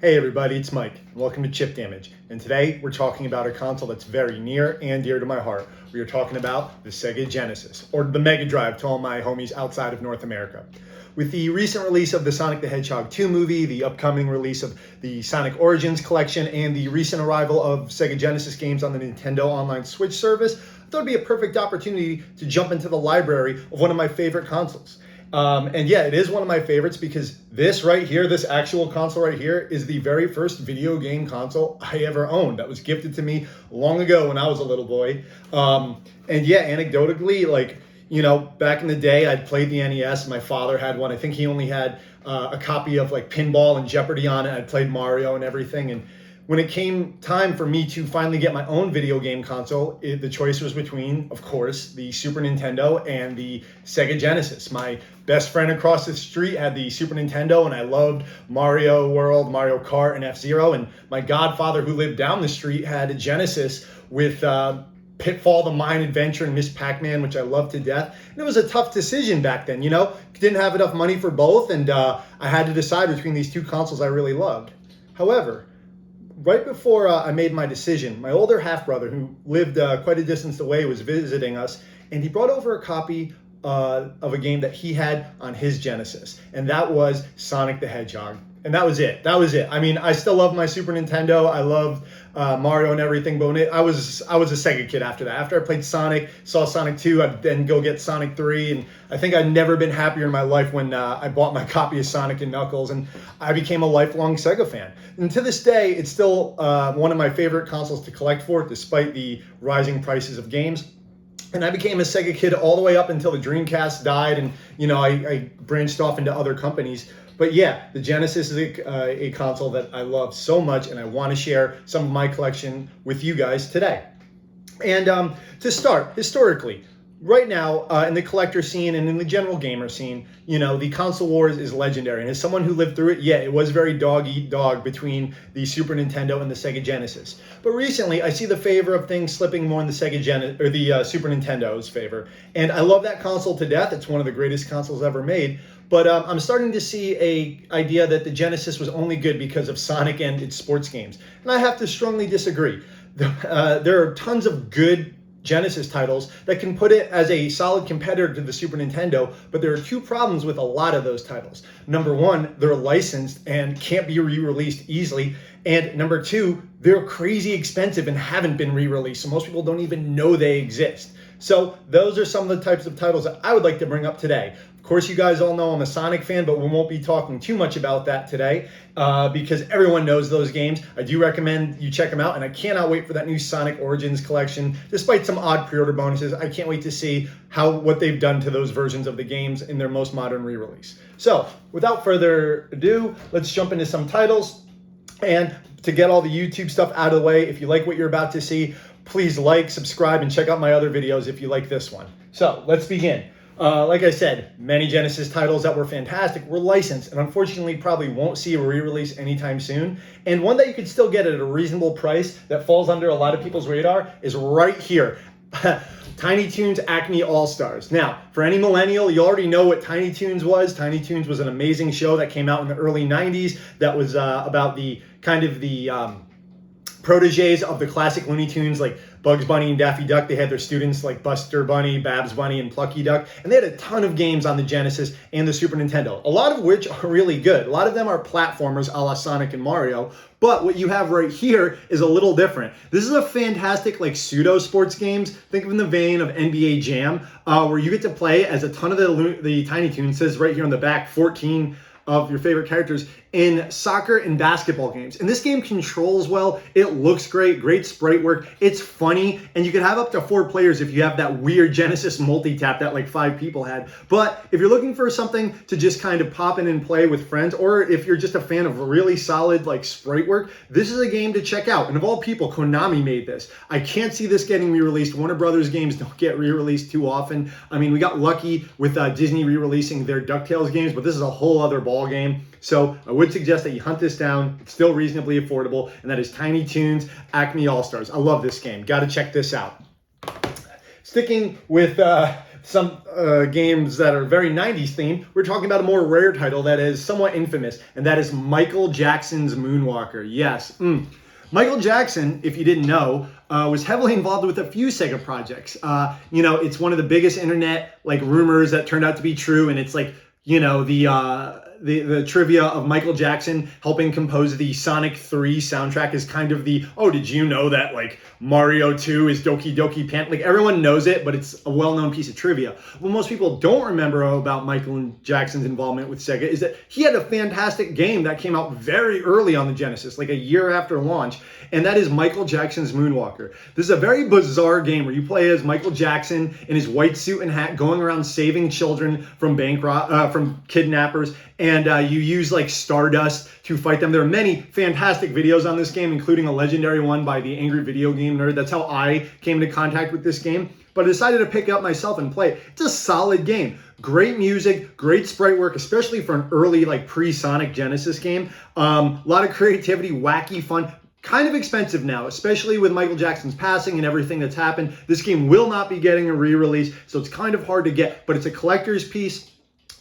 Hey everybody, it's Mike. Welcome to Chip Damage. And today we're talking about a console that's very near and dear to my heart. We are talking about the Sega Genesis, or the Mega Drive to all my homies outside of North America. With the recent release of the Sonic the Hedgehog 2 movie, the upcoming release of the Sonic Origins collection, and the recent arrival of Sega Genesis games on the Nintendo Online Switch service, I thought it'd be a perfect opportunity to jump into the library of one of my favorite consoles. And yeah, it is one of my favorites because this right here, this actual console right here, is the very first video game console I ever owned. That was gifted to me long ago when I was a little boy. And yeah, anecdotally, back in the day, I'd played the NES. My father had one. I think he only had a copy of like Pinball and Jeopardy on it. I'd played Mario and everything. And when it came time for me to finally get my own video game console, the choice was between, of course, the Super Nintendo and the Sega Genesis. My best friend across the street had the Super Nintendo, and I loved Mario World, Mario Kart, and F-Zero. And my godfather, who lived down the street, had a Genesis with Pitfall, the Mine Adventure, and Miss Pac-Man, which I loved to death. And it was a tough decision back then, Didn't have enough money for both, and I had to decide between these two consoles I really loved. However, right before I made my decision, my older half-brother, who lived quite a distance away, was visiting us, and he brought over a copy of a game that he had on his Genesis, and that was Sonic the Hedgehog. And that was it. I mean, I still love my Super Nintendo. I loved Mario and everything, but I was a Sega kid after that. After I played Sonic, saw Sonic 2, I'd then go get Sonic 3, and I think I'd never been happier in my life when I bought my copy of Sonic and Knuckles, and I became a lifelong Sega fan. And to this day, it's still one of my favorite consoles to collect for, despite the rising prices of games. And I became a Sega kid all the way up until the Dreamcast died, and I branched off into other companies. But yeah, the Genesis is a console that I love so much, and I want to share some of my collection with you guys today. And to start, historically, right now in the collector scene and in the general gamer scene, the console wars is legendary. And as someone who lived through it, yeah, it was very dog eat dog between the Super Nintendo and the Sega Genesis. But recently, I see the favor of things slipping more in the Super Nintendo's favor. And I love that console to death. It's one of the greatest consoles ever made. But I'm starting to see a idea that the Genesis was only good because of Sonic and its sports games. And I have to strongly disagree. There are tons of good Genesis titles that can put it as a solid competitor to the Super Nintendo, but there are two problems with a lot of those titles. Number one, they're licensed and can't be re-released easily. And number two, they're crazy expensive and haven't been re-released, so most people don't even know they exist. So those are some of the types of titles that I would like to bring up today. Of course, you guys all know I'm a Sonic fan, but we won't be talking too much about that today because everyone knows those games. I do recommend you check them out, and I cannot wait for that new Sonic Origins collection. Despite some odd pre-order bonuses, I can't wait to see what they've done to those versions of the games in their most modern re-release. So, without further ado, let's jump into some titles. And to get all the YouTube stuff out of the way, if you like what you're about to see, please like, subscribe, and check out my other videos if you like this one. So, let's begin. Like I said, many Genesis titles that were fantastic were licensed and unfortunately probably won't see a re-release anytime soon. And one that you could still get at a reasonable price that falls under a lot of people's radar is right here. Tiny Toons Acme All-Stars. Now, for any millennial, you already know what Tiny Toons was. Tiny Toons was an amazing show that came out in the early 90s that was about the proteges of the classic Looney Tunes like Bugs Bunny and Daffy Duck. They had their students like Buster Bunny, Babs Bunny, and Plucky Duck. And they had a ton of games on the Genesis and the Super Nintendo, a lot of which are really good. A lot of them are platformers a la Sonic and Mario. But what you have right here is a little different. This is a fantastic pseudo sports games. Think of in the vein of NBA Jam, where you get to play as a ton of the Tiny Toons. It says right here on the back, 14 of your favorite characters in soccer and basketball games. And this game controls well, it looks great sprite work, it's funny, and you can have up to 4 players if you have that weird Genesis multi-tap that 5 people had. But if you're looking for something to just kind of pop in and play with friends, or if you're just a fan of really solid sprite work, this is a game to check out. And of all people, Konami made this. I can't see this getting re-released. Warner Brothers games don't get re-released too often. I mean, we got lucky with Disney re-releasing their DuckTales games, but this is a whole other ball game. So I would suggest that you hunt this down. It's still reasonably affordable, and that is Tiny Toons Acme All-Stars. I love this game. Got to check this out. Sticking with some games that are very 90s themed, we're talking about a more rare title that is somewhat infamous, and that is Michael Jackson's Moonwalker. Yes. Michael Jackson, if you didn't know, was heavily involved with a few Sega projects. It's one of the biggest internet rumors that turned out to be true, and it's the trivia of Michael Jackson helping compose the Sonic 3 soundtrack is kind of did you know that Mario 2 is Doki Doki Panic? Everyone knows it, but it's a well-known piece of trivia. What most people don't remember about Michael Jackson's involvement with Sega is that he had a fantastic game that came out very early on the Genesis, a year after launch, and that is Michael Jackson's Moonwalker. This is a very bizarre game where you play as Michael Jackson in his white suit and hat going around saving children from from kidnappers, and you use Stardust to fight them. There are many fantastic videos on this game, including a legendary one by the Angry Video Game Nerd. That's how I came into contact with this game, but I decided to pick it up myself and play it. It's a solid game. Great music, great sprite work, especially for an early pre-Sonic Genesis game. A lot of creativity, wacky fun. Kind of expensive now, especially with Michael Jackson's passing and everything that's happened. This game will not be getting a re-release, so it's kind of hard to get, but it's a collector's piece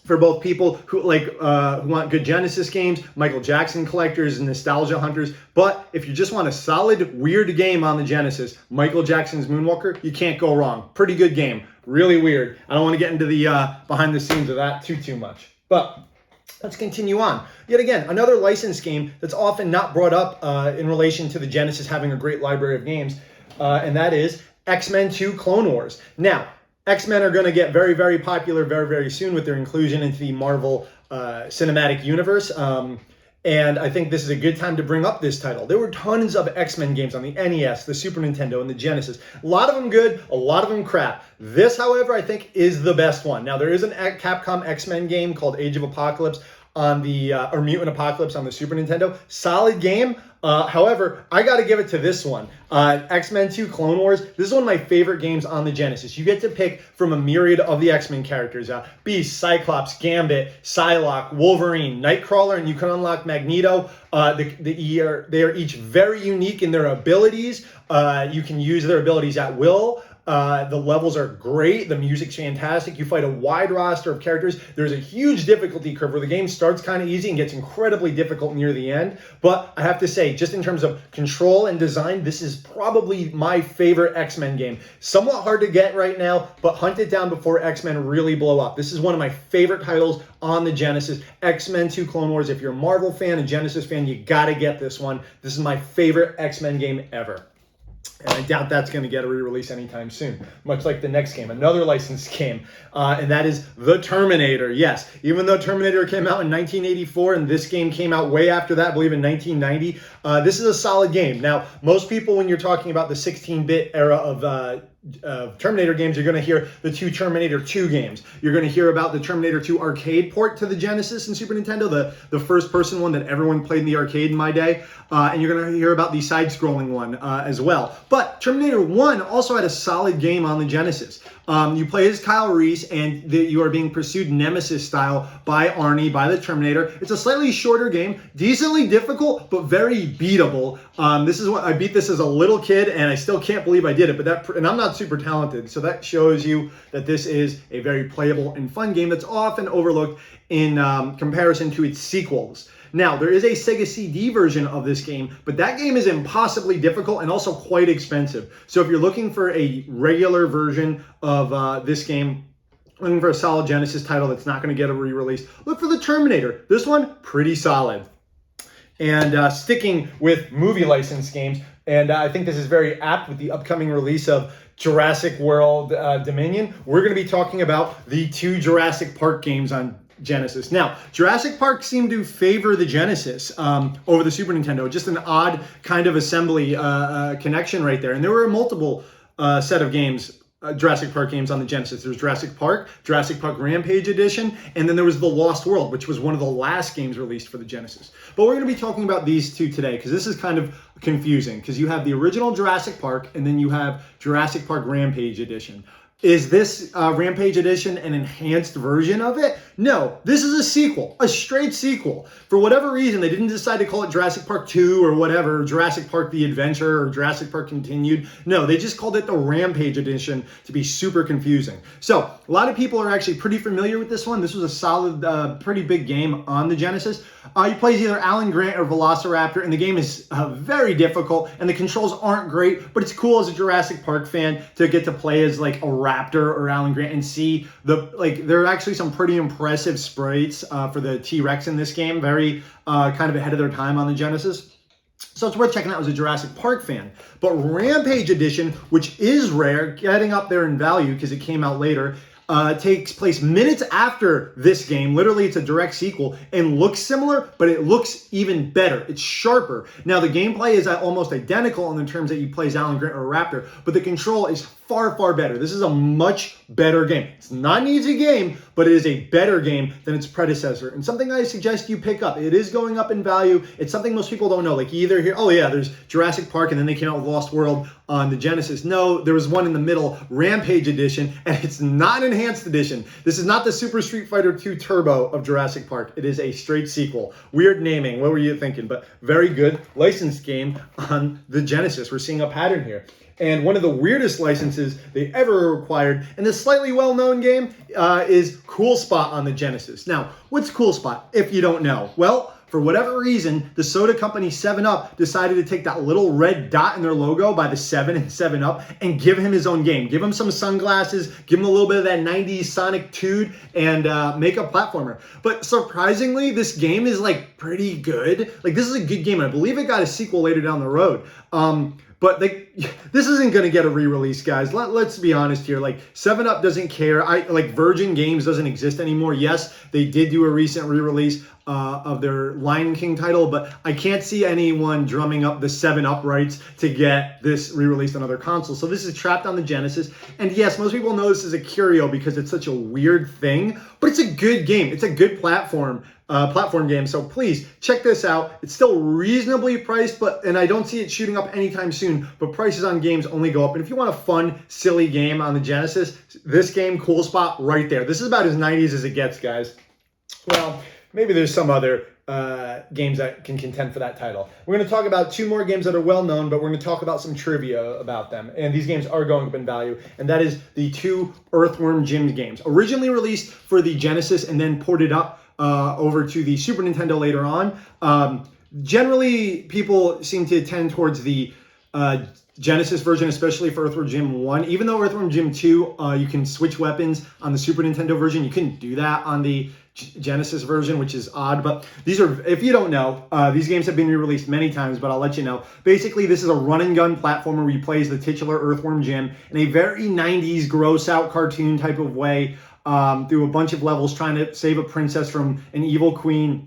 for both people who who want good Genesis games, Michael Jackson collectors, and nostalgia hunters. But if you just want a solid, weird game on the Genesis, Michael Jackson's Moonwalker, you can't go wrong. Pretty good game. Really weird. I don't want to get into the behind the scenes of that too much. But let's continue on. Yet again, another licensed game that's often not brought up in relation to the Genesis having a great library of games, and that is X-Men 2 Clone Wars. Now, X-Men are going to get very, very popular very, very soon with their inclusion into the Marvel Cinematic Universe. And I think this is a good time to bring up this title. There were tons of X-Men games on the NES, the Super Nintendo, and the Genesis. A lot of them good, a lot of them crap. This, however, I think is the best one. Now, there is an Capcom X-Men game called Age of Apocalypse on the, or Mutant Apocalypse on the Super Nintendo. Solid game. However, I got to give it to this one. X-Men 2 Clone Wars. This is one of my favorite games on the Genesis. You get to pick from a myriad of the X-Men characters. Beast, Cyclops, Gambit, Psylocke, Wolverine, Nightcrawler, and you can unlock Magneto. They are each very unique in their abilities. You can use their abilities at will. The levels are great. The music's fantastic. You fight a wide roster of characters. There's a huge difficulty curve where the game starts kind of easy and gets incredibly difficult near the end. But I have to say, just in terms of control and design, this is probably my favorite X-Men game. Somewhat hard to get right now, but hunt it down before X-Men really blow up. This is one of my favorite titles on the Genesis. X-Men 2 Clone Wars. If you're a Marvel fan, a Genesis fan, you gotta get this one. This is my favorite X-Men game ever. And I doubt that's going to get a re-release anytime soon, much like the next game, another licensed game, and that is The Terminator. Yes, even though Terminator came out in 1984 and this game came out way after that, I believe in 1990, this is a solid game. Now, most people, when you're talking about the 16-bit era of Terminator games, you're going to hear the two Terminator 2 games. You're going to hear about the Terminator 2 arcade port to the Genesis and Super Nintendo, the first-person one that everyone played in the arcade in my day. And you're going to hear about the side-scrolling one as well. But Terminator 1 also had a solid game on the Genesis. You play as Kyle Reese, and you are being pursued Nemesis style by Arnie, by the Terminator. It's a slightly shorter game, decently difficult, but very beatable. This is what I beat this as a little kid, and I still can't believe I did it. And I'm not super talented, so that shows you that this is a very playable and fun game that's often overlooked in comparison to its sequels. Now, there is a Sega CD version of this game, but that game is impossibly difficult and also quite expensive. So if you're looking for a regular version of this game, looking for a solid Genesis title that's not going to get a re-release, look for the Terminator. This one, pretty solid. And sticking with movie license games, and I think this is very apt with the upcoming release of Jurassic World Dominion, we're going to be talking about the two Jurassic Park games on Genesis. Now, Jurassic Park seemed to favor the Genesis over the Super Nintendo. Just an odd kind of assembly connection right there. And there were multiple set of games, Jurassic Park games on the Genesis. There was Jurassic Park Rampage Edition, and then there was The Lost World, which was one of the last games released for the Genesis. But we're going to be talking about these two today because this is kind of confusing because you have the original Jurassic Park and then you have Jurassic Park Rampage Edition. Is this Rampage Edition an enhanced version of it? No, this is a sequel, a straight sequel. For whatever reason, they didn't decide to call it Jurassic Park 2 or whatever, Jurassic Park The Adventure or Jurassic Park Continued. No, they just called it the Rampage Edition to be super confusing. So a lot of people are actually pretty familiar with this one. This was a solid, pretty big game on the Genesis. You play as either Alan Grant or Velociraptor, and the game is very difficult, and the controls aren't great, but it's cool as a Jurassic Park fan to get to play as like a raptor or Alan Grant and see there are actually some pretty impressive sprites for the T-Rex in this game, very kind of ahead of their time on the Genesis. So it's worth checking out as a Jurassic Park fan. But Rampage Edition, which is rare, getting up there in value because it came out later, takes place minutes after this game. Literally, it's a direct sequel and looks similar, but it looks even better. It's sharper. Now, the gameplay is almost identical in the terms that you play as Alan Grant or Raptor, but the control is far, far better. This is a much better game. It's not an easy game, but it is a better game than its predecessor. And something I suggest you pick up. It is going up in value. It's something most people don't know. Like you either hear, oh yeah, there's Jurassic Park, and then they came out with Lost World on the Genesis. No, there was one in the middle, Rampage Edition, and it's not an enhanced edition. This is not the Super Street Fighter 2 Turbo of Jurassic Park. It is a straight sequel. Weird naming. What were you thinking? But very good licensed game on the Genesis. We're seeing a pattern here. And one of the weirdest licenses they ever required in this slightly well-known game is Cool Spot on the Genesis. Now, what's Cool Spot, if you don't know? Well, for whatever reason, the soda company 7-Up decided to take that little red dot in their logo by the 7 and 7-Up and give him his own game. Give him some sunglasses, give him a little bit of that 90s Sonic tude, and make a platformer. But surprisingly, this game is like pretty good. Like this is a good game. I believe it got a sequel later down the road. But this isn't going to get a re-release, guys. Let's be honest here. Like 7-Up doesn't care. Virgin Games doesn't exist anymore. Yes, they did do a recent re-release of their Lion King title, but I can't see anyone drumming up the 7-Up rights to get this re-released on other consoles. So this is trapped on the Genesis. And yes, most people know this is a curio because it's such a weird thing, but it's a good game. It's a good platform game. So please check this out. It's still reasonably priced, and I don't see it shooting up anytime soon, but prices on games only go up. And if you want a fun, silly game on the Genesis, this game, Cool Spot, right there. This is about as 90s as it gets, guys. Well, maybe there's some other games that can contend for that title. We're going to talk about two more games that are well known, but we're going to talk about some trivia about them. And these games are going up in value, and that is the two Earthworm Jim games. Originally released for the Genesis and then ported up over to the Super Nintendo later on. Generally, people seem to tend towards the Genesis version, especially for Earthworm Jim 1. Even though Earthworm Jim 2, you can switch weapons on the Super Nintendo version, you couldn't do that on the Genesis version, which is odd. But these are, if you don't know, these games have been re-released many times, but I'll let you know. Basically, this is a run-and-gun platformer where you play as the titular Earthworm Jim in a very 90s gross-out cartoon type of way, through a bunch of levels trying to save a princess from an evil queen.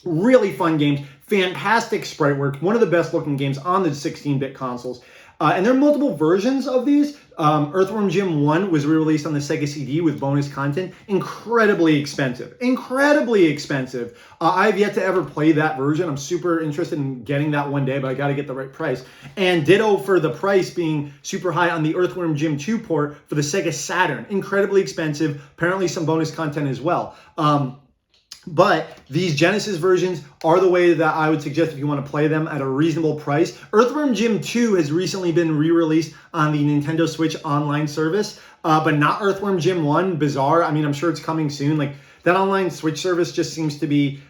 Really fun games. Fantastic sprite work. One of the best looking games on the 16-bit consoles. And there are multiple versions of these. Earthworm Jim 1 was re-released on the Sega CD with bonus content. Incredibly expensive. Incredibly expensive. I've yet to ever play that version. I'm super interested in getting that one day, but I got to get the right price. And ditto for the price being super high on the Earthworm Jim 2 port for the Sega Saturn. Incredibly expensive. Apparently some bonus content as well. But these Genesis versions are the way that I would suggest if you want to play them at a reasonable price. Earthworm Jim 2 has recently been re-released on the Nintendo Switch online service, but not Earthworm Jim 1. Bizarre. I mean, I'm sure it's coming soon. Like that online Switch service just seems to be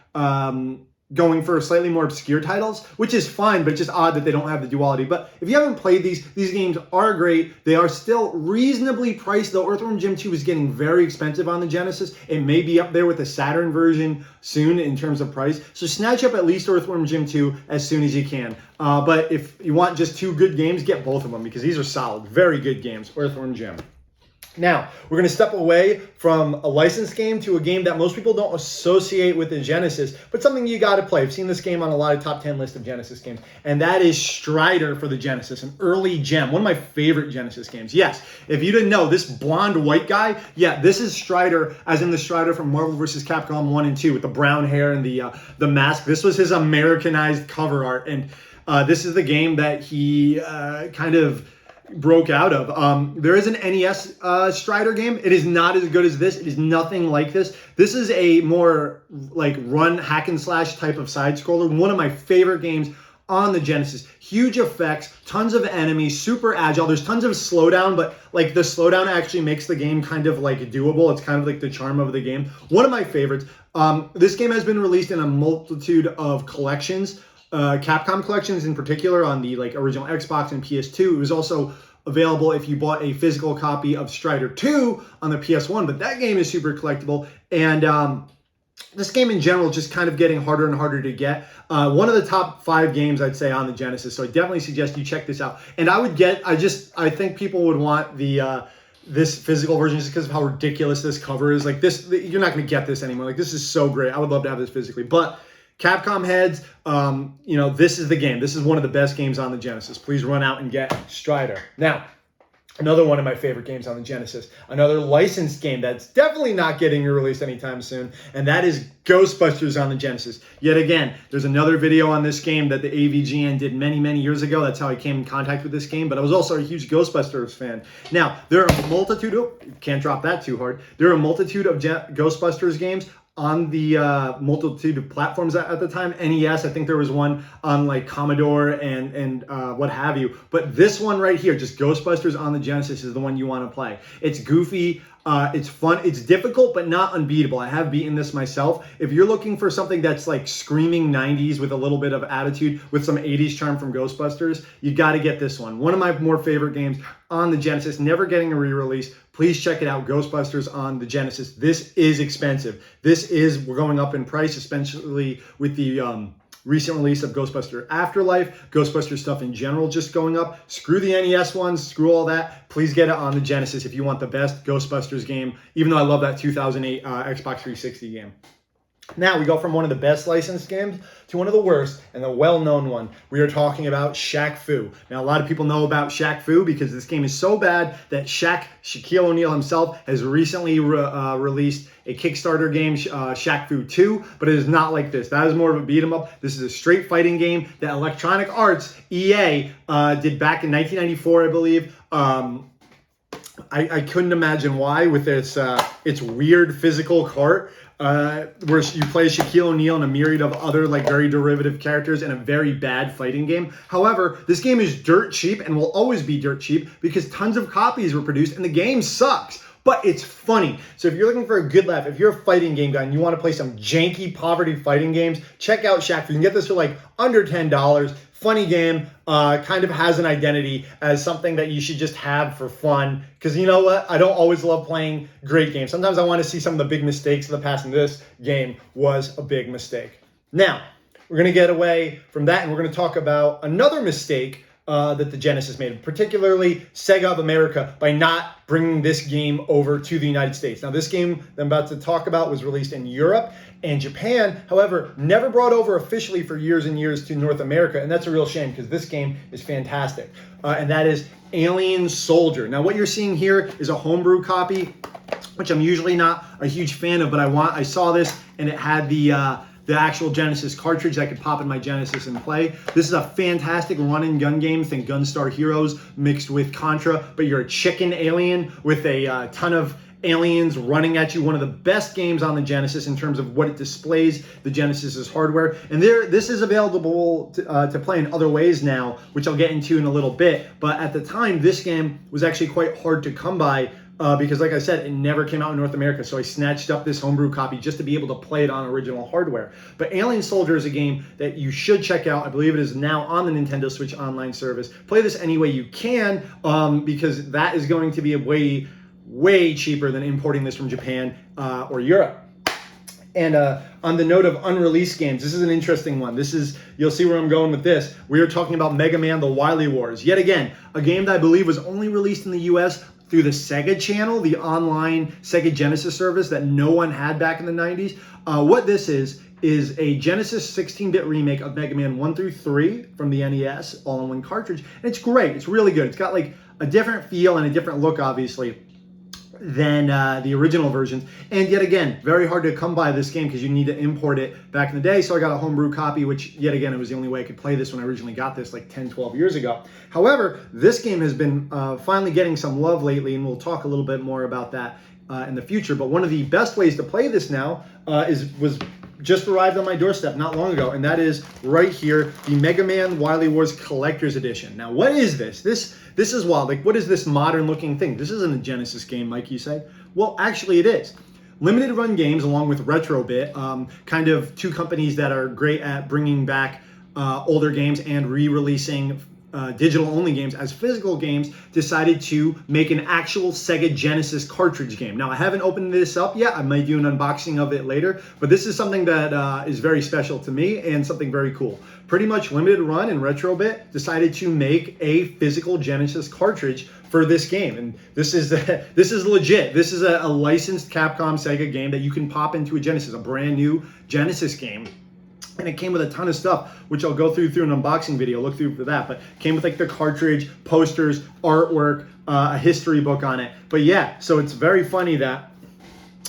going for slightly more obscure titles, which is fine, but it's just odd that they don't have the duality. But if you haven't played these games are great. They are still reasonably priced, though Earthworm Jim 2 is getting very expensive on the Genesis. It may be up there with the Saturn version soon in terms of price. So snatch up at least Earthworm Jim 2 as soon as you can. But if you want just two good games, get both of them because these are solid, very good games, Earthworm Jim. Now, we're going to step away from a licensed game to a game that most people don't associate with the Genesis, but something you got to play. I've seen this game on a lot of top 10 lists of Genesis games, and that is Strider for the Genesis, an early gem, one of my favorite Genesis games. Yes, if you didn't know, this blonde white guy, yeah, this is Strider, as in the Strider from Marvel vs. Capcom 1 and 2 with the brown hair and the mask. This was his Americanized cover art, and this is the game that he kind of broke out of. There is an NES Strider game. It is not as good as this. It is nothing like this. This is a more like run hack and slash type of side scroller. One of my favorite games on the Genesis. Huge effects, tons of enemies, super agile. There's tons of slowdown, but like the slowdown actually makes the game kind of like doable. It's kind of like the charm of the game. One of my favorites. This game has been released in a multitude of collections. Capcom collections in particular on the like original Xbox and PS2. It was also available if you bought a physical copy of Strider 2 on the PS1, but that game is super collectible. And this game in general just kind of getting harder and harder to get. One of the top 5 games I'd say on the Genesis, so I definitely suggest you check this out. And I think people would want the this physical version just because of how ridiculous this cover is. Like this, you're not going to get this anymore. Like this is so great. I would love to have this physically, but Capcom heads, this is the game. This is one of the best games on the Genesis. Please run out and get Strider. Now, another one of my favorite games on the Genesis, another licensed game that's definitely not getting released anytime soon, and that is Ghostbusters on the Genesis. Yet again, there's another video on this game that the AVGN did many, many years ago. That's how I came in contact with this game, but I was also a huge Ghostbusters fan. Now, there are a multitude, can't drop that too hard. There are a multitude of Ghostbusters games on the multitude of platforms at the time. NES, I think there was one on like Commodore and what have you. But this one right here, just Ghostbusters on the Genesis, is the one you want to play. It's goofy. It's fun. It's difficult, but not unbeatable. I have beaten this myself. If you're looking for something that's like screaming 90s with a little bit of attitude, with some 80s charm from Ghostbusters, you got to get this one. One of my more favorite games on the Genesis, never getting a re-release. Please check it out, Ghostbusters on the Genesis. This is expensive. We're going up in price, especially with the recent release of Ghostbuster Afterlife, Ghostbuster stuff in general just going up. Screw the NES ones, screw all that. Please get it on the Genesis if you want the best Ghostbusters game, even though I love that 2008 Xbox 360 game. Now we go from one of the best licensed games to one of the worst and the well-known one. We are talking about Shaq Fu. Now a lot of people know about Shaq Fu because this game is so bad that Shaquille O'Neal himself has recently released a Kickstarter game, Shaq Fu 2, but it is not like this. That is more of a beat 'em up. This is a straight fighting game that Electronic Arts, EA, did back in 1994, I believe. I couldn't imagine why with its weird physical cart. Where you play Shaquille O'Neal and a myriad of other like very derivative characters in a very bad fighting game. However, this game is dirt cheap and will always be dirt cheap because tons of copies were produced and the game sucks. But it's funny. So if you're looking for a good laugh, if you're a fighting game guy and you want to play some janky poverty fighting games, check out Shaq Fu. You can get this for like under $10. Funny game, kind of has an identity as something that you should just have for fun. Because you know what? I don't always love playing great games. Sometimes I want to see some of the big mistakes of the past, and this game was a big mistake. Now, we're going to get away from that, and we're going to talk about another mistake that the Genesis made, particularly Sega of America, by not bringing this game over to the United States. Now, this game that I'm about to talk about was released in Europe and Japan, however, never brought over officially for years and years to North America, and that's a real shame because this game is fantastic, and that is Alien Soldier. Now, what you're seeing here is a homebrew copy, which I'm usually not a huge fan of, but I saw this, and it had the actual Genesis cartridge that I could pop in my Genesis and play. This is a fantastic run and gun game. Think Gunstar Heroes mixed with Contra, but you're a chicken alien with a ton of aliens running at you. One of the best games on the Genesis in terms of what it displays the Genesis's hardware. And this is available to play in other ways now, which I'll get into in a little bit. But at the time, this game was actually quite hard to come by because, like I said, it never came out in North America. So I snatched up this homebrew copy just to be able to play it on original hardware. But Alien Soldier is a game that you should check out. I believe it is now on the Nintendo Switch Online service. Play this any way you can because that is going to be a way cheaper than importing this from Japan or Europe. And on the note of unreleased games, this is an interesting one. You'll see where I'm going with this. We are talking about Mega Man: The Wily Wars. Yet again, a game that I believe was only released in the US through the Sega Channel, the online Sega Genesis service that no one had back in the 90s. What this is a Genesis 16-bit remake of Mega Man 1 through 3 from the NES, all in one cartridge. And it's great. It's really good. It's got like a different feel and a different look, obviously. than the original versions. And yet again, very hard to come by this game because you need to import it back in the day. So I got a homebrew copy, which yet again, it was the only way I could play this when I originally got this like 10, 12 years ago. However, this game has been finally getting some love lately, and we'll talk a little bit more about that in the future. But one of the best ways to play this now was just arrived on my doorstep not long ago, and that is right here, the Mega Man Wily Wars Collector's Edition. Now, what is this? This is wild. Like, what is this modern-looking thing? This isn't a Genesis game, Mike, you say? Well, actually, it is. Limited Run Games, along with Retrobit, kind of two companies that are great at bringing back older games and re-releasing digital-only games as physical games, decided to make an actual Sega Genesis cartridge game. Now, I haven't opened this up yet. I might do an unboxing of it later, but this is something that is very special to me and something very cool. Pretty much Limited Run and Retrobit decided to make a physical Genesis cartridge for this game, and this is legit. This is a licensed Capcom Sega game that you can pop into a Genesis, a brand new Genesis game. And it came with a ton of stuff, which I'll go through an unboxing video, look through for that. But it came with like the cartridge, posters, artwork, a history book on it. But yeah, so it's very funny that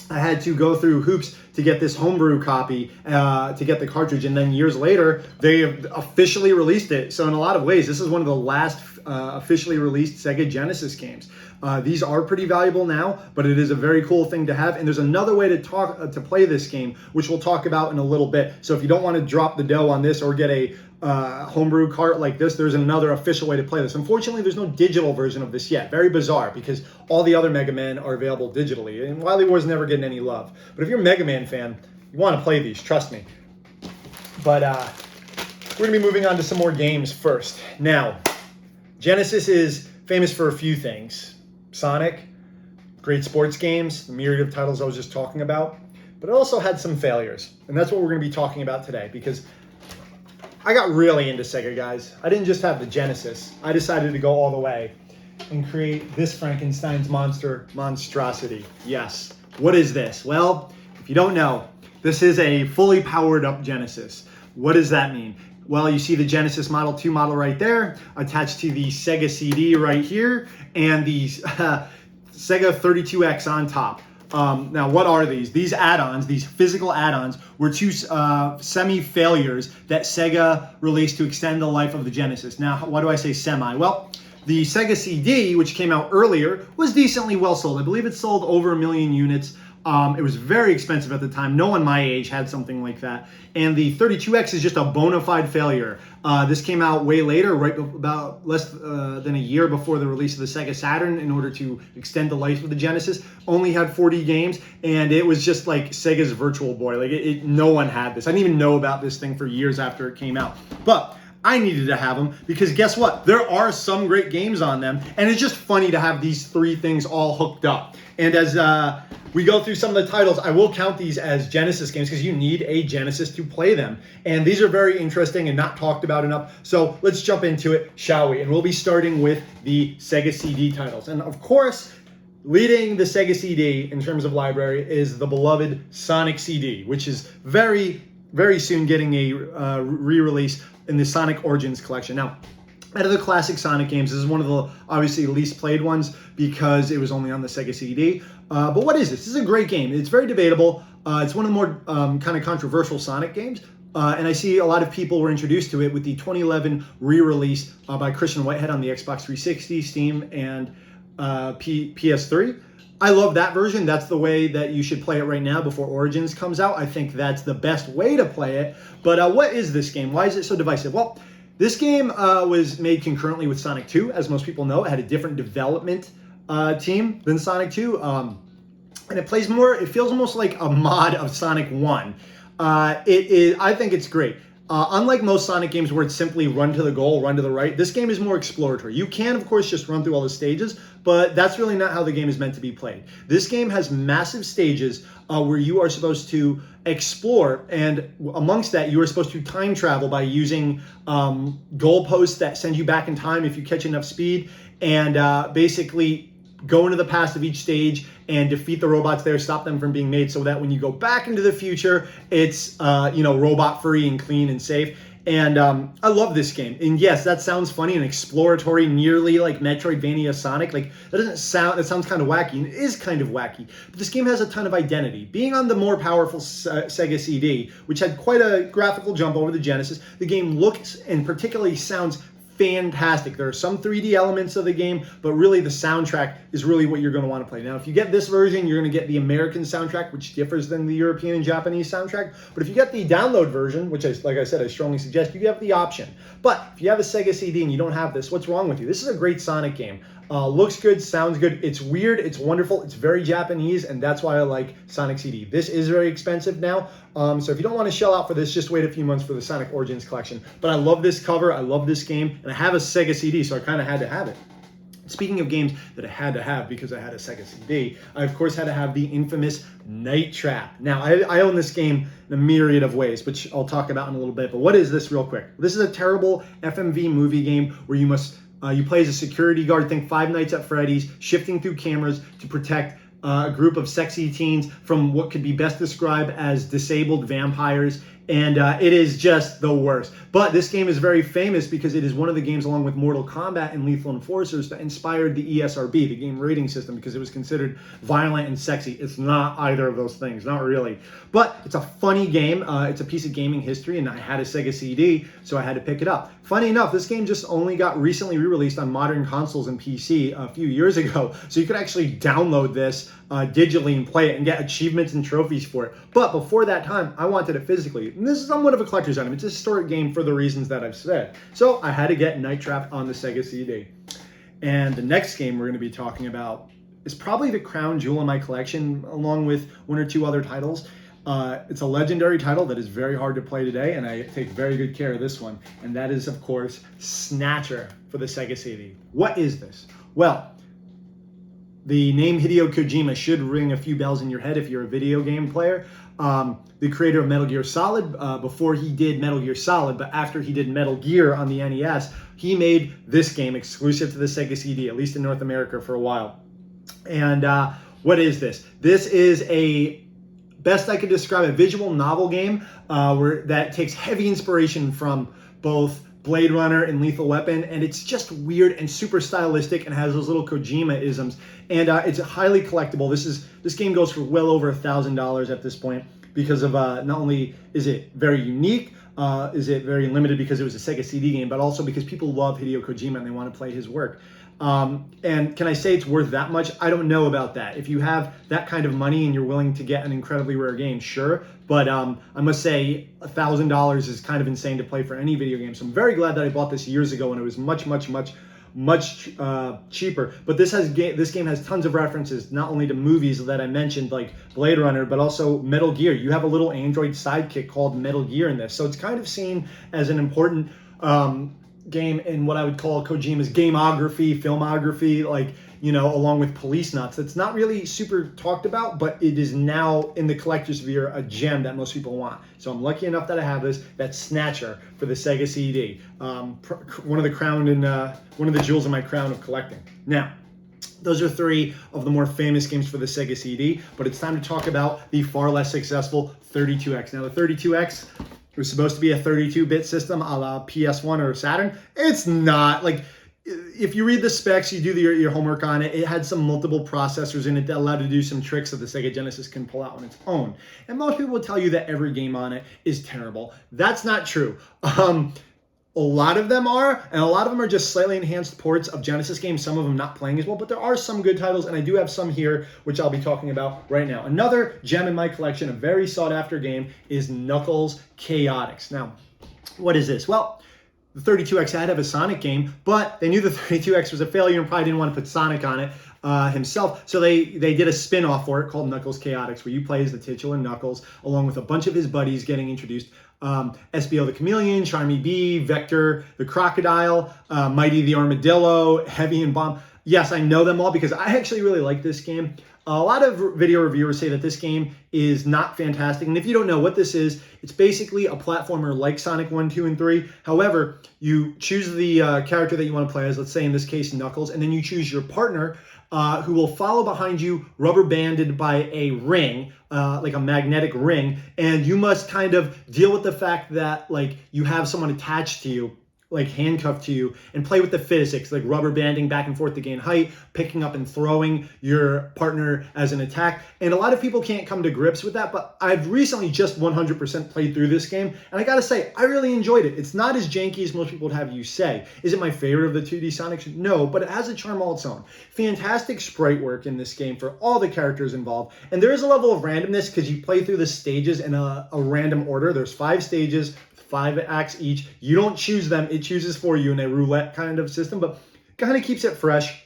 I had to go through hoops to get this homebrew copy, to get the cartridge. And then years later, they have officially released it. So in a lot of ways, this is one of the last officially released Sega Genesis games. These are pretty valuable now, but it is a very cool thing to have. And there's another way to play this game, which we'll talk about in a little bit. So if you don't want to drop the dough on this or get a homebrew cart like this, there's another official way to play this. Unfortunately, there's no digital version of this yet. Very bizarre, because all the other Mega Men are available digitally, and Wily Wars never getting any love. But if you're a Mega Man fan, you want to play these, trust me. But we're going to be moving on to some more games first. Now, Genesis is famous for a few things. Sonic, great sports games, the myriad of titles I was just talking about, but it also had some failures. And that's what we're going to be talking about today, because I got really into Sega, guys. I didn't just have the Genesis. I decided to go all the way and create this Frankenstein's monstrosity. Yes. What is this? Well, if you don't know, this is a fully powered up Genesis. What does that mean? Well, you see the Genesis Model 2 model right there, attached to the Sega CD right here, and the Sega 32X on top. Now, what are these? These add-ons, these physical add-ons, were two semi-failures that Sega released to extend the life of the Genesis. Now, why do I say semi? Well, the Sega CD, which came out earlier, was decently well sold. I believe it sold over 1 million units. It was very expensive at the time. No one my age had something like that. And the 32X is just a bona fide failure. This came out way later, right about less than a year before the release of the Sega Saturn, in order to extend the life of the Genesis. Only had 40 games, and it was just like Sega's Virtual Boy. Like no one had this. I didn't even know about this thing for years after it came out. But I needed to have them because guess what? There are some great games on them, and it's just funny to have these three things all hooked up. And as we go through some of the titles, I will count these as Genesis games because you need a Genesis to play them. And these are very interesting and not talked about enough. So let's jump into it, shall we? And we'll be starting with the Sega CD titles. And of course, leading the Sega CD in terms of library is the beloved Sonic CD, which is very, very soon getting a re-release in the Sonic Origins collection. Now, out of the classic Sonic games, this is one of the obviously least played ones because it was only on the Sega CD. But what is this? This is a great game. It's very debatable. It's one of the more kind of controversial Sonic games. And I see a lot of people were introduced to it with the 2011 re-release by Christian Whitehead on the Xbox 360, Steam, and PS3. I love that version. That's the way that you should play it right now before Origins comes out. I think that's the best way to play it. But what is this game? Why is it so divisive? Well, this game was made concurrently with Sonic 2, as most people know. It had a different development team than Sonic 2. And it feels almost like a mod of Sonic 1. I think it's great. Unlike most Sonic games where it's simply run to the goal, run to the right, this game is more exploratory. You can, of course, just run through all the stages, but that's really not how the game is meant to be played. This game has massive stages where you are supposed to explore, and amongst that, you are supposed to time travel by using goalposts that send you back in time if you catch enough speed, and basically go into the past of each stage and defeat the robots there, stop them from being made, so that when you go back into the future, it's robot free and clean and safe. And I love this game. And yes, that sounds funny and exploratory, nearly like Metroidvania Sonic. Like that doesn't sound, it sounds kind of wacky, and it is kind of wacky. But this game has a ton of identity. Being on the more powerful Sega CD, which had quite a graphical jump over the Genesis, the game looks and particularly sounds fantastic. There are some 3D elements of the game, but really the soundtrack is really what you're going to want to play. Now, if you get this version, you're going to get the American soundtrack, which differs than the European and Japanese soundtrack. But if you get the download version, which like I said, I strongly suggest, you have the option. But if you have a Sega CD and you don't have this, what's wrong with you? This is a great Sonic game. Looks good, sounds good. It's weird, it's wonderful, it's very Japanese, and that's why I like Sonic CD. This is very expensive now, so if you don't want to shell out for this, just wait a few months for the Sonic Origins collection. But I love this cover, I love this game, and I have a Sega CD, so I kind of had to have it. Speaking of games that I had to have because I had a Sega CD, I of course had to have the infamous Night Trap. Now, I own this game in a myriad of ways, which I'll talk about in a little bit, but what is this real quick? This is a terrible FMV movie game where you must you play as a security guard, think Five Nights at Freddy's, shifting through cameras to protect a group of sexy teens from what could be best described as disabled vampires. And it is just the worst. But this game is very famous because it is one of the games, along with Mortal Kombat and Lethal Enforcers, that inspired the ESRB, the game rating system, because it was considered violent and sexy. It's not either of those things, not really. But it's a funny game. It's a piece of gaming history, and I had a Sega CD, so I had to pick it up. Funny enough, this game just only got recently re-released on modern consoles and PC a few years ago, so you could actually download this digitally and play it and get achievements and trophies for it. But before that time, I wanted it physically. And this is somewhat of a collector's item. It's a historic game for the reasons that I've said. So I had to get Night Trap on the Sega CD. And the next game we're going to be talking about is probably the crown jewel in my collection, along with one or two other titles. It's a legendary title that is very hard to play today, and I take very good care of this one. And that is, of course, Snatcher for the Sega CD. What is this? Well, the name Hideo Kojima should ring a few bells in your head if you're a video game player. The creator of Metal Gear Solid, before he did Metal Gear Solid, but after he did Metal Gear on the NES, he made this game exclusive to the Sega CD, at least in North America for a while. And what is this? This is a, best I could describe, a visual novel game that takes heavy inspiration from both Blade Runner and Lethal Weapon, and it's just weird and super stylistic and has those little Kojima-isms, and it's highly collectible. This game goes for well over $1,000 at this point because of not only is it very unique, is it very limited because it was a Sega CD game, but also because people love Hideo Kojima and they want to play his work. And can I say it's worth that much? I don't know about that. If you have that kind of money and you're willing to get an incredibly rare game, sure. But I must say $1,000 is kind of insane to play for any video game. So I'm very glad that I bought this years ago when it was much cheaper. But this game has tons of references, not only to movies that I mentioned, like Blade Runner, but also Metal Gear. You have a little android sidekick called Metal Gear in this. So it's kind of seen as an important game in what I would call Kojima's gamography, filmography, like, you know, along with Police Nuts. It's not really super talked about, but it is now in the collector's sphere a gem that most people want. So I'm lucky enough that I have this. That's Snatcher for the Sega CD. One of the jewels in my crown of collecting. Now, those are three of the more famous games for the Sega CD, but it's time to talk about the far less successful 32X. Now, the 32X, it was supposed to be a 32-bit system a la PS1 or Saturn. It's not. Like, if you read the specs, you do your homework on it, it had some multiple processors in it that allowed to do some tricks that the Sega Genesis can pull out on its own. And most people will tell you that every game on it is terrible. That's not true. A lot of them are, and a lot of them are just slightly enhanced ports of Genesis games, some of them not playing as well, but there are some good titles, and I do have some here, which I'll be talking about right now. Another gem in my collection, a very sought-after game, is Knuckles Chaotix. Now, what is this? Well, the 32X had to have a Sonic game, but they knew the 32X was a failure and probably didn't want to put Sonic on it himself. So they did a spin-off for it called Knuckles Chaotix, where you play as the titular Knuckles, along with a bunch of his buddies getting introduced. SBO the Chameleon, Charmy Bee, Vector the Crocodile, Mighty the Armadillo, Heavy and Bomb. Yes, I know them all because I actually really like this game. A lot of video reviewers say that this game is not fantastic. And if you don't know what this is, it's basically a platformer like Sonic 1, 2, and 3. However, you choose the character that you want to play as, let's say in this case, Knuckles, and then you choose your partner who will follow behind you, rubber banded by a ring, like a magnetic ring, and you must kind of deal with the fact that like you have someone attached to you, like handcuffed to you, and play with the physics, like rubber banding back and forth to gain height, picking up and throwing your partner as an attack. And a lot of people can't come to grips with that, but I've recently just 100% played through this game, and I gotta say, I really enjoyed it. It's not as janky as most people would have you say. Is it my favorite of the 2D Sonic? No, but it has a charm all its own. Fantastic sprite work in this game for all the characters involved, and there is a level of randomness because you play through the stages in a random order. There's 5 stages, 5 acts each. You don't choose them, it chooses for you in a roulette kind of system, but kind of keeps it fresh.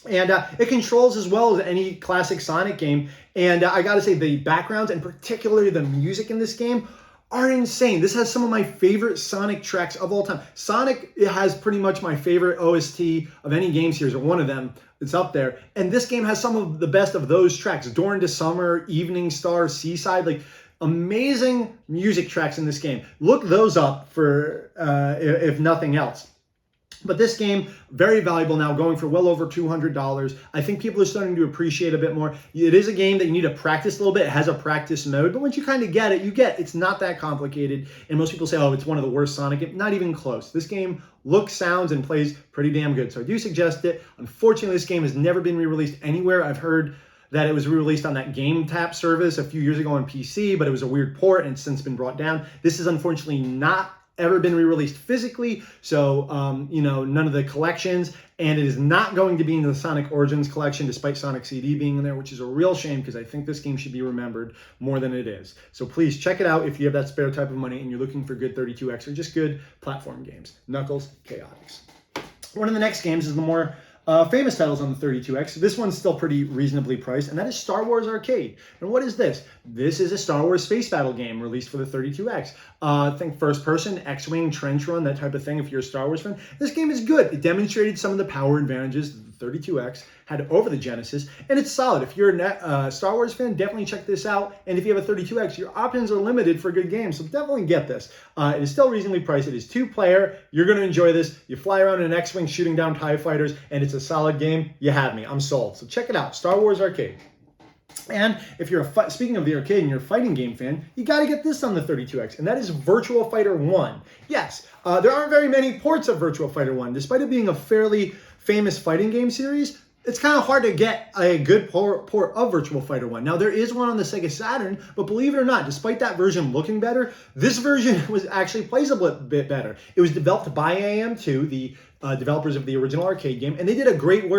And it controls as well as any classic Sonic game. And I gotta say, the backgrounds and particularly the music in this game are insane. This has some of my favorite Sonic tracks of all time. Sonic has pretty much my favorite OST of any game series, or one of them. It's up there. And this game has some of the best of those tracks. Door into Summer, Evening Star, Seaside, like amazing music tracks in this game. Look those up for if nothing else. But this game, very valuable now, going for well over $200. I think people are starting to appreciate a bit more. It is a game that you need to practice a little bit. It has a practice mode, but once you kind of get it, it's not that complicated. And most people say, oh, it's one of the worst Sonic games. Not even close. This game looks, sounds, and plays pretty damn good. So I do suggest it. Unfortunately, this game has never been re-released anywhere. I've heard that it was re-released on that GameTap service a few years ago on PC, but it was a weird port and it's since been brought down. This is unfortunately not ever been re-released physically, so none of the collections, and it is not going to be in the Sonic Origins collection despite Sonic CD being in there, which is a real shame because I think this game should be remembered more than it is. So please check it out if you have that spare type of money and you're looking for good 32X or just good platform games. Knuckles Chaotix. One of the next games is the more famous titles on the 32X. This one's still pretty reasonably priced, and that is Star Wars Arcade. And what is this? This is a Star Wars space battle game released for the 32X. Think first person, X-Wing, trench run, that type of thing if you're a Star Wars fan. This game is good. It demonstrated some of the power advantages the 32X had over the Genesis, and it's solid. If you're a Star Wars fan, definitely check this out. And if you have a 32X, your options are limited for good games, so definitely get this. It is still reasonably priced. It is 2-player. You're going to enjoy this. You fly around in an X-Wing shooting down TIE fighters, and it's a solid game. You have me. I'm sold. So check it out. Star Wars Arcade. And if you're speaking of the arcade and you're a fighting game fan, you got to get this on the 32X, and that is Virtua Fighter 1. Yes, there aren't very many ports of Virtua Fighter 1. Despite it being a fairly famous fighting game series, it's kind of hard to get a good port of Virtua Fighter 1. Now, there is one on the Sega Saturn, but believe it or not, despite that version looking better, this version plays a bit better. It was developed by AM2, the developers of the original arcade game, and they did a great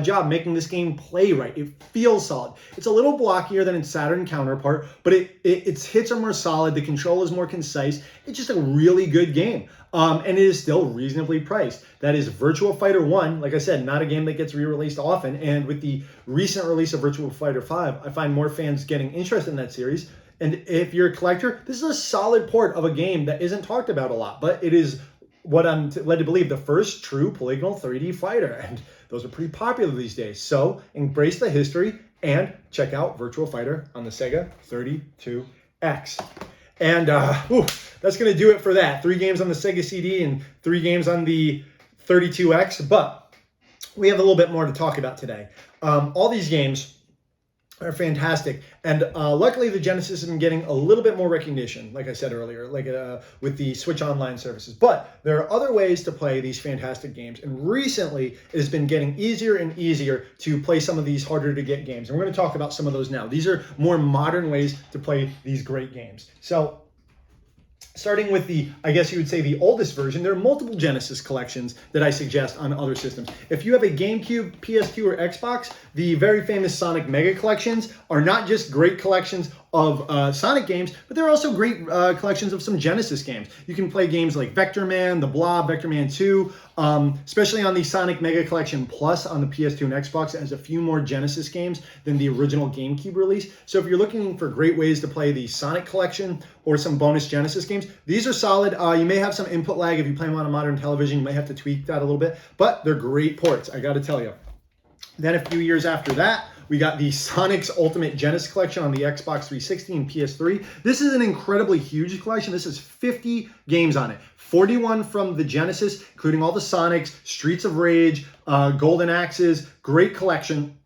job making this game play right. It feels solid. It's a little blockier than its Saturn counterpart, but its hits are more solid. The control is more concise. It's just a really good game. And it is still reasonably priced. That is Virtua Fighter 1. Like I said, not a game that gets re-released often. And with the recent release of Virtua Fighter 5, I find more fans getting interested in that series. And if you're a collector, this is a solid port of a game that isn't talked about a lot. But it is what I'm led to believe the first true polygonal 3D fighter. And those are pretty popular these days. So embrace the history and check out Virtua Fighter on the Sega 32X. And that's going to do it for that. 3 games on the Sega CD and 3 games on the 32X. But we have a little bit more to talk about today. All these games are fantastic. And luckily, the Genesis has been getting a little bit more recognition, like I said earlier, with the Switch Online services. But there are other ways to play these fantastic games. And recently, it has been getting easier and easier to play some of these harder to get games. And we're going to talk about some of those now. These are more modern ways to play these great games. So starting with I guess you would say the oldest version, there are multiple Genesis collections that I suggest on other systems. If you have a GameCube, PS2, or Xbox, the very famous Sonic Mega Collections are not just great collections of Sonic games, but they're also great collections of some Genesis games. You can play games like Vector Man, The Blob, Vector Man 2, especially on the Sonic Mega Collection Plus on the PS2 and Xbox. It has a few more Genesis games than the original GameCube release. So if you're looking for great ways to play the Sonic Collection or some bonus Genesis games, these are solid. You may have some input lag if you play them on a modern television. You might have to tweak that a little bit, but they're great ports, I got to tell you. Then a few years after that, we got the Sonic's Ultimate Genesis Collection on the Xbox 360 and PS3. This is an incredibly huge collection. This is 50 games on it. 41 from the Genesis, including all the Sonics, Streets of Rage, Golden Axes. Great collection.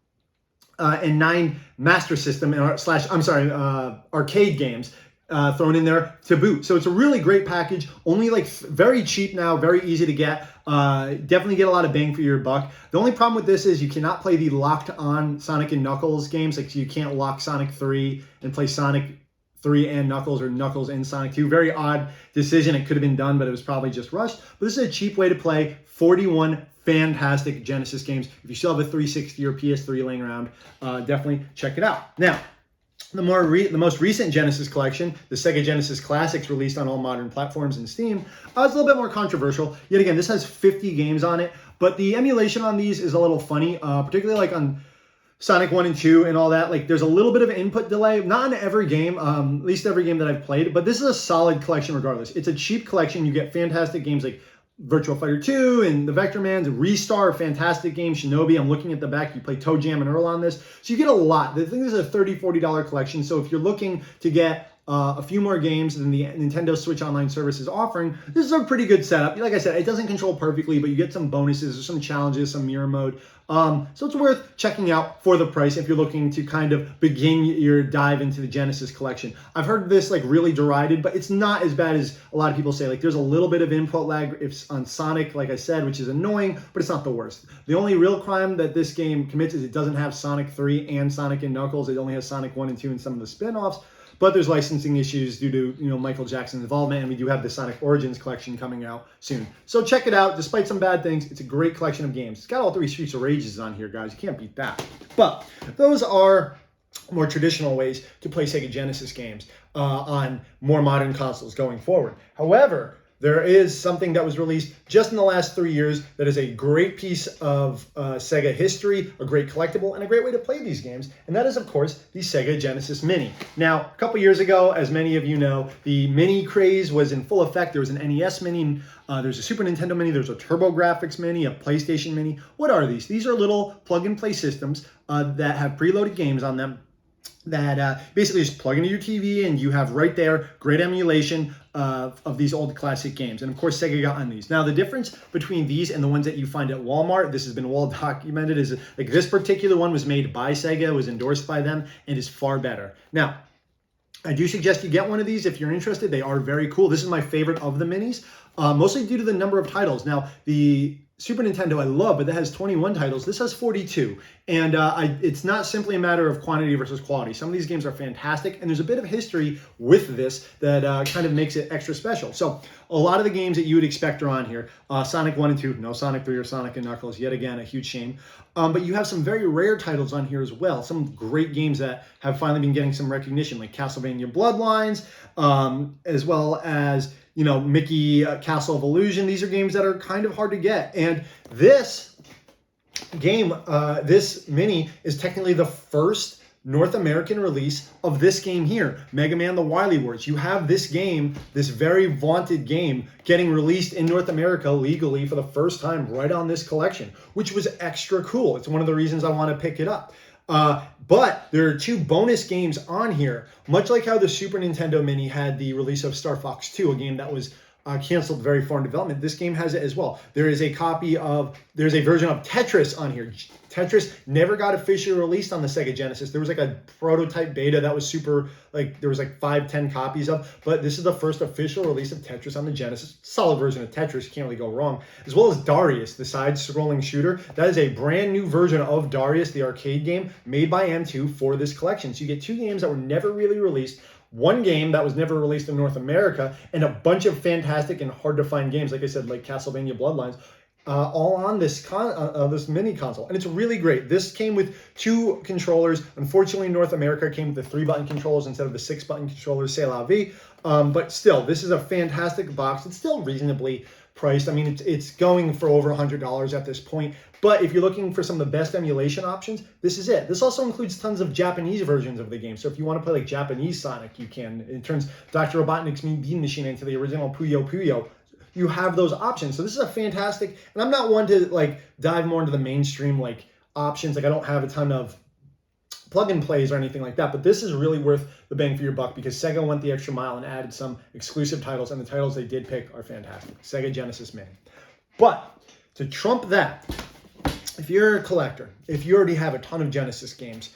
and 9 Master System arcade games thrown in there to boot. So it's a really great package. Only like very cheap now, very easy to get. Definitely get a lot of bang for your buck. The only problem with this is you cannot play the locked on Sonic and Knuckles games. Like you can't lock Sonic 3 and play Sonic 3 and Knuckles, or Knuckles and Sonic 2. Very odd decision. It could have been done, but it was probably just rushed. But this is a cheap way to play 41 fantastic Genesis games. If you still have a 360 or PS3 laying around, definitely check it out. Now, the most recent Genesis collection, the Sega Genesis Classics, released on all modern platforms and Steam, it's a little bit more controversial. Yet again, this has 50 games on it, but the emulation on these is a little funny, particularly like on Sonic 1 and 2 and all that. Like there's a little bit of input delay, not in every game, at least every game that I've played, but this is a solid collection regardless. It's a cheap collection. You get fantastic games like Virtua Fighter 2 and the Vector Man, Ristar, fantastic game, Shinobi. I'm looking at the back. You play Toe Jam and Earl on this. So you get a lot. The thing is a $30, $40 collection. So if you're looking to get a few more games than the Nintendo Switch Online service is offering, this is a pretty good setup. Like I said, it doesn't control perfectly, but you get some bonuses, some challenges, some mirror mode. So it's worth checking out for the price if you're looking to kind of begin your dive into the Genesis collection. I've heard this like really derided, but it's not as bad as a lot of people say. Like there's a little bit of input lag if on Sonic, like I said, which is annoying, but it's not the worst. The only real crime that this game commits is it doesn't have Sonic 3 and Sonic and Knuckles. It only has Sonic 1 and 2 and some of the spin-offs. But there's licensing issues due to Michael Jackson's involvement, and we do have the Sonic Origins collection coming out soon. So check it out. Despite some bad things, it's a great collection of games. It's got all 3 Streets of Rages on here, guys. You can't beat that. But those are more traditional ways to play Sega Genesis games on more modern consoles going forward. However, there is something that was released just in the last 3 years that is a great piece of Sega history, a great collectible, and a great way to play these games, and that is, of course, the Sega Genesis Mini. Now, a couple years ago, as many of you know, the Mini craze was in full effect. There was an NES Mini, there's a Super Nintendo Mini, there's a TurboGrafx Mini, a PlayStation Mini. What are these? These are little plug-and-play systems that have preloaded games on them that basically just plug into your TV, and you have right there great emulation of these old classic games. And of course, Sega got on these. Now, the difference between these and the ones that you find at Walmart, this has been well documented, is like this particular one was made by Sega, was endorsed by them, and is far better. Now, I do suggest you get one of these if you're interested. They are very cool. This is my favorite of the minis, mostly due to the number of titles. Now, the Super Nintendo I love, but that has 21 titles. This has 42. And it's not simply a matter of quantity versus quality. Some of these games are fantastic, and there's a bit of history with this that kind of makes it extra special. So a lot of the games that you would expect are on here. Sonic 1 and 2, no Sonic 3 or Sonic and Knuckles. Yet again, a huge shame. But you have some very rare titles on here as well. Some great games that have finally been getting some recognition, like Castlevania Bloodlines, as well as Mickey Castle of Illusion. These are games that are kind of hard to get. And this game, this mini, is technically the first North American release of this game here, Mega Man The Wily Wars. You have this game, this very vaunted game, getting released in North America legally for the first time right on this collection, which was extra cool. It's one of the reasons I want to pick it up. But there are 2 bonus games on here, much like how the Super Nintendo Mini had the release of Star Fox 2, a game that was canceled very far in development. This game has it as well. There's a version of Tetris on here. Tetris never got officially released on the Sega Genesis. There was like a prototype beta that was super, there was like 5-10 copies of, but this is the first official release of Tetris on the Genesis. Solid version of Tetris, you can't really go wrong. As well as Darius, the side-scrolling shooter. That is a brand new version of Darius, the arcade game, made by M2 for this collection. So you get 2 games that were never really released, 1 game that was never released in North America, and a bunch of fantastic and hard-to-find games, like I said, like Castlevania Bloodlines, all on this this mini console. And it's really great. This came with 2 controllers. Unfortunately, North America came with the 3-button controllers instead of the 6-button controllers, c'est la vie. But still, this is a fantastic box. It's still reasonably priced. I mean, it's going for over $100 at this point. But if you're looking for some of the best emulation options, this is it. This also includes tons of Japanese versions of the game. So if you want to play like Japanese Sonic, you can. It turns Dr. Robotnik's Mean Bean Machine into the original Puyo Puyo. You have those options. So this is a fantastic, and I'm not one to dive more into the mainstream options. I don't have a ton of plug and plays or anything like that, but this is really worth the bang for your buck because Sega went the extra mile and added some exclusive titles, and the titles they did pick are fantastic. Sega Genesis Mini. But to trump that, if you're a collector, if you already have a ton of Genesis games,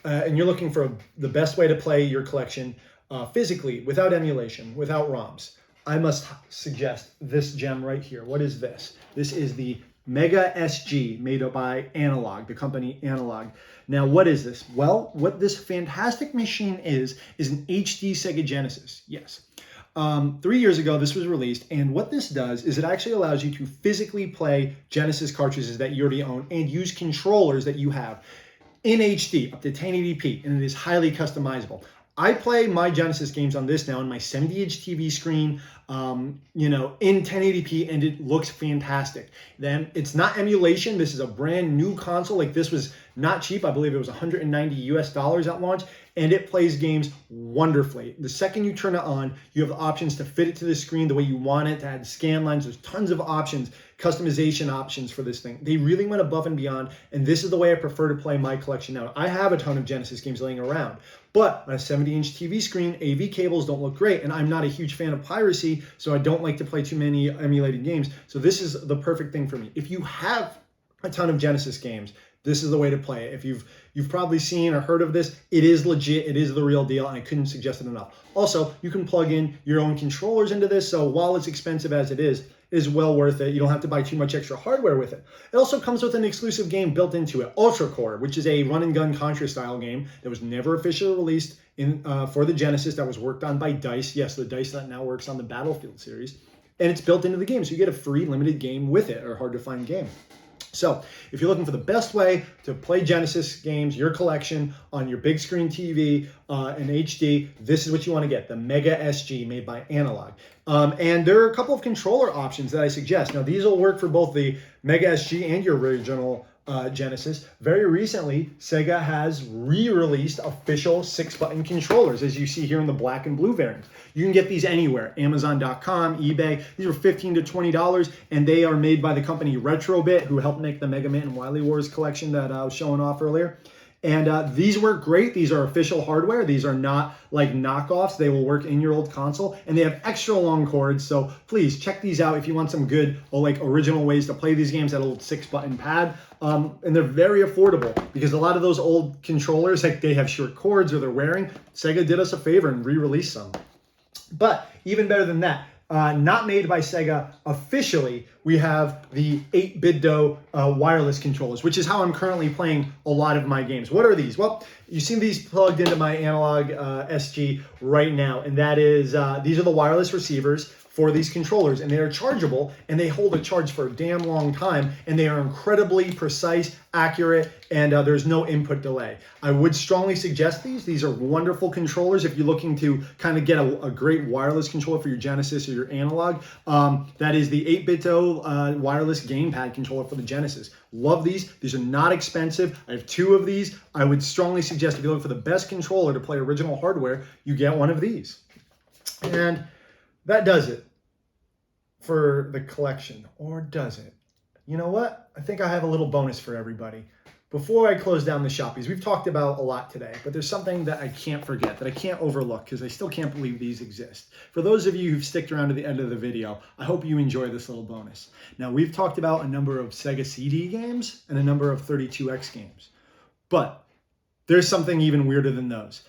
and you're looking for the best way to play your collection physically, without emulation, without ROMs, I must suggest this gem right here. What is this? This is the Mega SG, made by Analog, the company Analog. Now, what is this? Well, what this fantastic machine is an HD Sega Genesis. Yes. 3 years ago, this was released, and what this does is it actually allows you to physically play Genesis cartridges that you already own and use controllers that you have in HD, up to 1080p, and it is highly customizable. I play my Genesis games on this now on my 70-inch TV screen, in 1080p, and it looks fantastic. Then it's not emulation. This is a brand new console. Like, this was not cheap. I believe it was $190 at launch, and it plays games wonderfully. The second you turn it on, you have the options to fit it to the screen the way you want it, to add scan lines. There's tons of options, customization options for this thing. They really went above and beyond, and this is the way I prefer to play my collection now. I have a ton of Genesis games laying around, but on a 70-inch TV screen, AV cables don't look great, and I'm not a huge fan of piracy, so I don't like to play too many emulated games. So this is the perfect thing for me. If you have a ton of Genesis games, this is the way to play it. If you've probably seen or heard of this, it is legit, it is the real deal, and I couldn't suggest it enough. Also, you can plug in your own controllers into this, so while it's expensive as it is well worth it. You don't have to buy too much extra hardware with it. It also comes with an exclusive game built into it, Ultra Core, which is a run-and-gun Contra style game that was never officially released for the Genesis, that was worked on by DICE. Yes, the DICE that now works on the Battlefield series. And it's built into the game, so you get a free limited game with it, or hard-to-find game. So if you're looking for the best way to play Genesis games, your collection on your big screen TV in HD, this is what you want to get, the Mega SG, made by Analog. And there are a couple of controller options that I suggest. Now, these will work for both the Mega SG and your original Genesis. Very recently, Sega has re-released official 6-button controllers, as you see here in the black and blue variant. You can get these anywhere, Amazon.com, eBay. These are $15 to $20, and they are made by the company Retrobit, who helped make the Mega Man and Wily Wars collection that I was showing off earlier. And these work great. These are official hardware. These are not like knockoffs. They will work in your old console, and they have extra long cords. So please check these out if you want some good original ways to play these games. That old 6-button pad, and they're very affordable, because a lot of those old controllers, they have short cords or they're wearing. Sega did us a favor and re-released some. But even better than that, not made by Sega officially, we have the 8BitDo wireless controllers, which is how I'm currently playing a lot of my games. What are these? Well, you see these plugged into my Analog SG right now, and that is, these are the wireless receivers for these controllers, and they are chargeable, and they hold a charge for a damn long time, and they are incredibly precise, accurate, and there's no input delay. I would strongly suggest these. These are wonderful controllers if you're looking to kind of get a great wireless controller for your Genesis or your Analog. That is the 8BitDo wireless gamepad controller for the Genesis. Love these. These are not expensive. I have 2 of these. I would strongly suggest if you're looking for the best controller to play original hardware, you get one of these. And that does it for the collection, or does it? You know what? I think I have a little bonus for everybody. Before I close down the shoppies, we've talked about a lot today, but there's something that I can't forget, that I can't overlook, because I still can't believe these exist. For those of you who've sticked around to the end of the video, I hope you enjoy this little bonus. Now, we've talked about a number of Sega CD games and a number of 32X games, but there's something even weirder than those.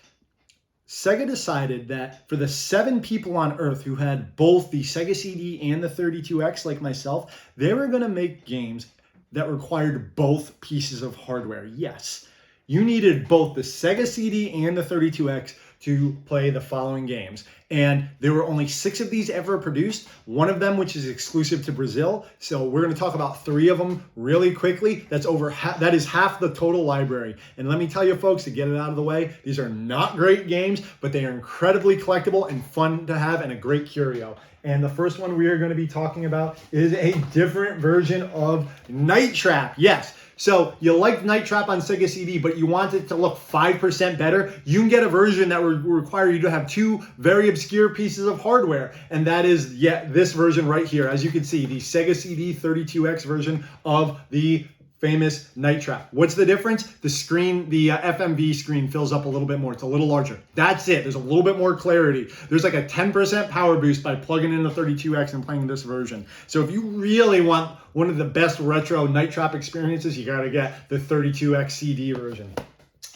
Sega decided that for the 7 people on Earth who had both the Sega CD and the 32X, like myself, they were going to make games that required both pieces of hardware. Yes, you needed both the Sega CD and the 32X to play the following games. And there were only 6 of these ever produced, one of them which is exclusive to Brazil. So we're going to talk about 3 of them really quickly. That is half the total library. And let me tell you folks, to get it out of the way, these are not great games, but they are incredibly collectible and fun to have, and a great curio. And the first one we are going to be talking about is a different version of Night Trap. Yes. So you liked Night Trap on Sega CD, but you want it to look 5% better, you can get a version that would require you to have 2 very obscure pieces of hardware. And that is, this version right here. As you can see, the Sega CD 32X version of the famous Night Trap. What's the difference? The screen, the FMV screen fills up a little bit more. It's a little larger. That's it. There's a little bit more clarity. There's like a 10% power boost by plugging in the 32X and playing this version. So if you really want one of the best retro Night Trap experiences, you got to get the 32X CD version.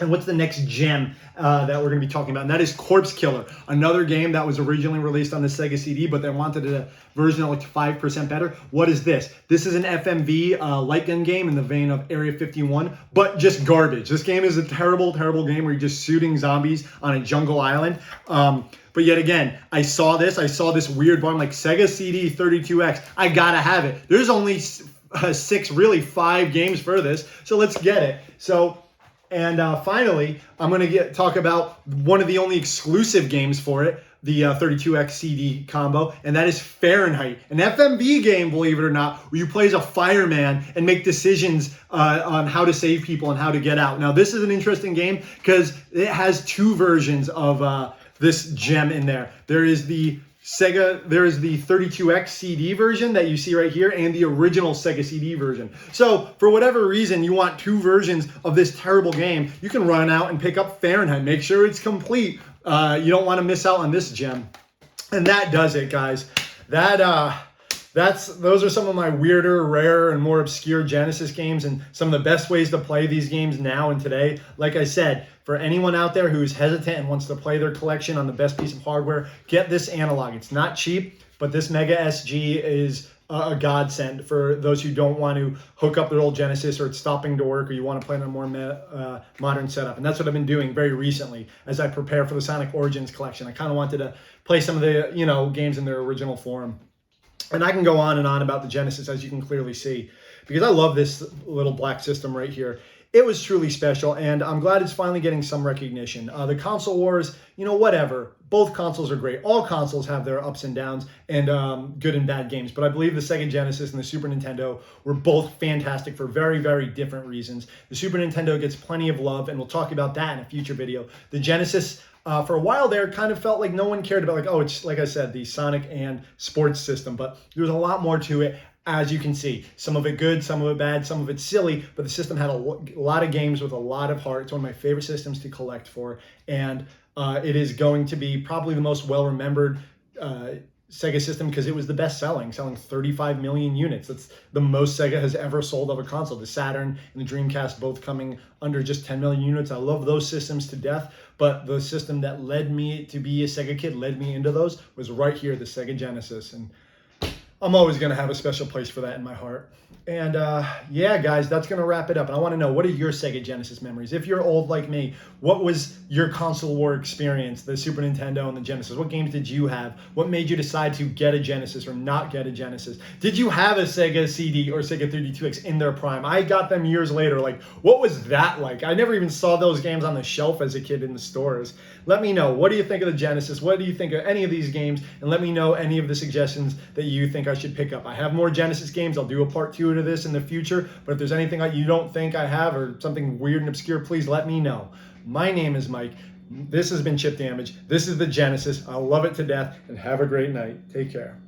And what's the next gem that we're going to be talking about? And that is Corpse Killer, another game that was originally released on the Sega CD, but they wanted a version like 5% better. What is this? This is an FMV light gun game in the vein of Area 51, but just garbage. This game is a terrible, terrible game where you're just shooting zombies on a jungle island. But yet again, I saw this weird bar. I'm like, Sega CD 32X, I gotta have it. There's only 6, really 5 games for this, so let's get it. And finally, I'm going to talk about one of the only exclusive games for it, the 32X CD combo, and that is Fahrenheit, an FMV game, believe it or not, where you play as a fireman and make decisions on how to save people and how to get out. Now, this is an interesting game because it has 2 versions of this gem in there. There is the 32X CD version that you see right here and the original Sega CD version. So for whatever reason you want 2 versions of this terrible game, you can run out and pick up Fahrenheit. Make sure it's complete. You don't want to miss out on this gem. And that does it, guys. Those are some of my weirder, rarer, and more obscure Genesis games and some of the best ways to play these games now and today. Like I said, for anyone out there who's hesitant and wants to play their collection on the best piece of hardware, get this analog. It's not cheap, but this Mega SG is a godsend for those who don't want to hook up their old Genesis or it's stopping to work or you want to play on a more modern setup. And that's what I've been doing very recently as I prepare for the Sonic Origins collection. I kind of wanted to play some of the games in their original form. And I can go on and on about the Genesis, as you can clearly see, because I love this little black system right here. It was truly special, and I'm glad it's finally getting some recognition. The console wars, whatever. Both consoles are great. All consoles have their ups and downs and good and bad games, but I believe the Sega Genesis and the Super Nintendo were both fantastic for very, very different reasons. The Super Nintendo gets plenty of love, and we'll talk about that in a future video. The Genesis, for a while there, kind of felt like no one cared about, it's, like I said, the Sonic and sports system, but there was a lot more to it. As you can see, some of it good, some of it bad, some of it silly, but the system had a lot of games with a lot of heart. It's one of my favorite systems to collect for, and it is going to be probably the most well-remembered Sega system because it was the best selling 35 million units. That's the most Sega has ever sold of a console. The Saturn and the Dreamcast both coming under just 10 million units. I love those systems to death, but the system that led me to be a Sega kid, led me into those, was right here, the Sega Genesis. And I'm always going to have a special place for that in my heart. And yeah, guys, that's going to wrap it up. And I want to know, what are your Sega Genesis memories? If you're old like me, what was your console war experience, the Super Nintendo and the Genesis? What games did you have? What made you decide to get a Genesis or not get a Genesis? Did you have a Sega CD or Sega 32X in their prime? I got them years later. What was that like? I never even saw those games on the shelf as a kid in the stores. Let me know. What do you think of the Genesis? What do you think of any of these games? And let me know any of the suggestions that you think I should pick up. I have more Genesis games. I'll do a part 2 to this in the future. But if there's anything that you don't think I have or something weird and obscure, please let me know. My name is Mike. This has been Chip Damage. This is the Genesis. I love it to death. And have a great night. Take care.